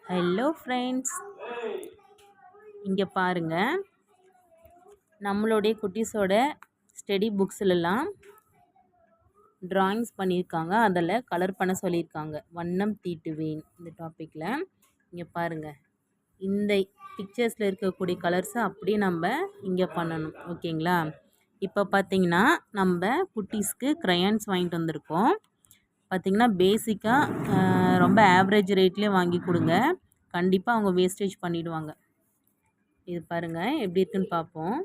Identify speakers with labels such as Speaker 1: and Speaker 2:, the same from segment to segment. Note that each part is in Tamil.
Speaker 1: ஹலோ ஃப்ரெண்ட்ஸ், இங்கே பாருங்கள். நம்மளுடைய குட்டீஸோட ஸ்டடி புக்ஸ்லலாம் ட்ராயிங்ஸ் பண்ணியிருக்காங்க. அதில் கலர் பண்ண சொல்லியிருக்காங்க. வண்ணம் தீட்டுவேன் இந்த டாப்பிக்கில். இங்கே பாருங்கள், இந்த பிக்சர்ஸில் இருக்கக்கூடிய கலர்ஸை அப்படியே நம்ம இங்கே பண்ணணும். ஓகேங்களா? இப்போ பார்த்திங்கன்னா நம்ம குட்டீஸ்க்கு க்ரையான்ஸ் வாங்கிட்டு வந்திருக்கோம். பார்த்திங்கன்னா பேசிக்காக ரொம்ப ஆவரேஜ் ரேட்லேயே வாங்கி கொடுங்க. கண்டிப்பாக அவங்க வேஸ்டேஜ் பண்ணிவிடுவாங்க. இது பாருங்கள் எப்படி இருக்குன்னு பார்ப்போம்.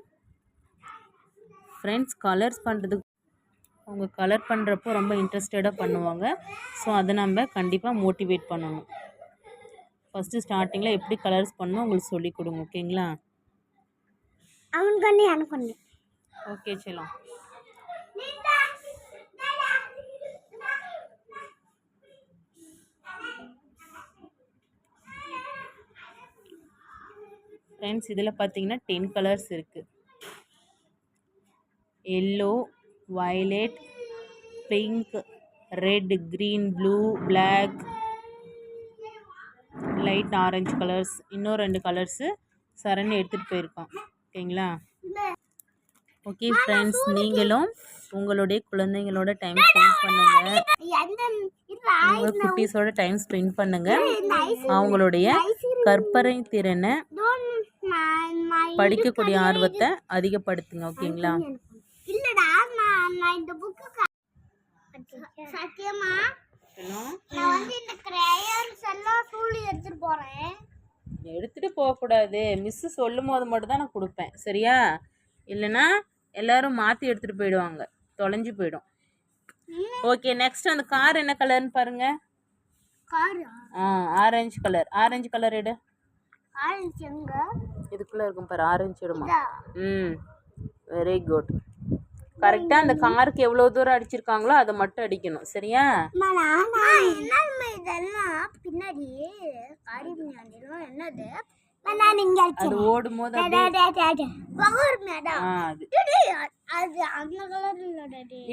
Speaker 1: ஃப்ரெண்ட்ஸ், கலர்ஸ் பண்ணுறதுக்கு அவங்க கலர் பண்ணுறப்போ ரொம்ப இன்ட்ரெஸ்டடாக பண்ணுவாங்க. ஸோ அதை நம்ம கண்டிப்பாக மோட்டிவேட் பண்ணணும். ஃபஸ்ட்டு ஸ்டார்டிங்கில் எப்படி கலர்ஸ் பண்ணணும் உங்களுக்கு சொல்லி கொடுங்க. ஓகேங்களா? ஓகே செல்லம். ஃப்ரெண்ட்ஸ், இதில் பார்த்தீங்கன்னா 10 கலர்ஸ் இருக்குது. Yellow, violet, pink, red, green, blue, black, light orange colours. இன்னும் 2 கலர்ஸு சரண் எடுத்துகிட்டு போயிருக்கான். ஓகேங்களா? ஓகே ஃப்ரெண்ட்ஸ், நீங்களும் உங்களுடைய குழந்தைங்களோட டைம் ஸ்பெண்ட் பண்ணுங்கள். உங்கள் குட்டீஸோட டைம் ஸ்பெண்ட் பண்ணுங்கள். அவங்களுடைய கற்பனை திறனை, படிக்கக்கூடிய ஆர்வத்தை அதிகப்படுத்துங்க. ஓகேங்களா? எடுத்துட்டு போகக்கூடாது. மிஸ்ஸு சொல்லும் போது மட்டும் தான் நான் கொடுப்பேன். சரியா? இல்லைன்னா எல்லாரும் மாற்றி எடுத்துகிட்டு போயிடுவாங்க, தொலைஞ்சு போயிடும். ஓகே, நெக்ஸ்ட் அந்த கார் என்ன கலர்னு பாருங்க. Orange colour. ஆரஞ்சு கலர் எடு. இதுக்குள்ளே இருக்கும் பாரு, ஆரஞ்சு எடுமா. Very good. கரெக்டாக அந்த காருக்கு எவ்வளோ தூரம் அடிச்சிருக்காங்களோ அதை மட்டும் அடிக்கணும். சரியா? அது ஓடும் போது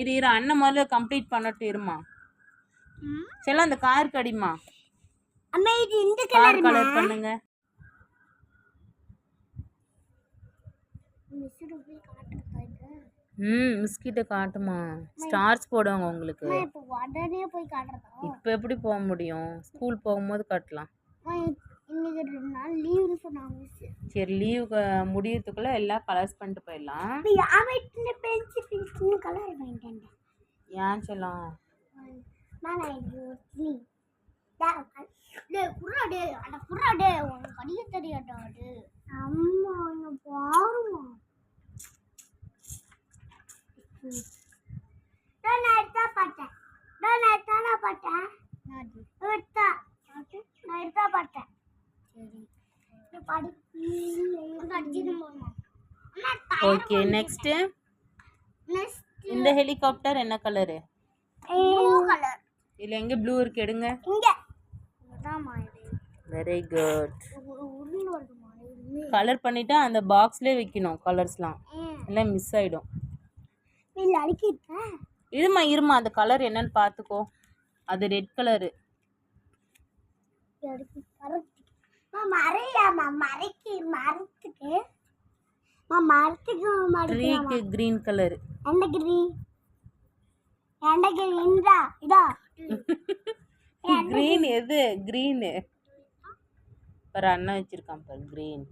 Speaker 1: இரு அண்ணன் முதல்ல கம்ப்ளீட் பண்ணட்டு. இருமா சரி, அந்த காருக்கு அடிமா. கார் கலர் பண்ணுங்க. மிஸ்கிட்ட காட்டுமா. ஸ்டார்ஸ் போடுவாங்க உங்களுக்கு. இப்போ எப்படி போக முடியும்? ஸ்கூல் போகும்போது காட்டலாம். சரி, லீவு முடியறதுக்குள்ள எல்லாம் கலர்ஸ் பண்ணிட்டு போயிடலாம். ஏன் சொல்லலாம்? ஓகே, நெக்ஸ்ட் இந்த ஹெலிகாப்டர் என்ன கலரு? இல்ல எங்க ப்ளூ இருக்கு, எடுங்க. Very good. கலர் பண்ணிட்டா அந்த பாக்ஸ்லயே வைக்கணும். கலர்ஸ்லாம் எல்லாம் மிஸ் ஆயிடும். இருமா அந்த கலர் என்னன்னு பார்த்துக்கோ. அது ரெட் கலரு. ட்ரீக்கு கிரீன் கலர். கிரீன் எது? கிரீன் பாரு, அண்ணன் வச்சிருக்கான் பாரு, கிரீன்.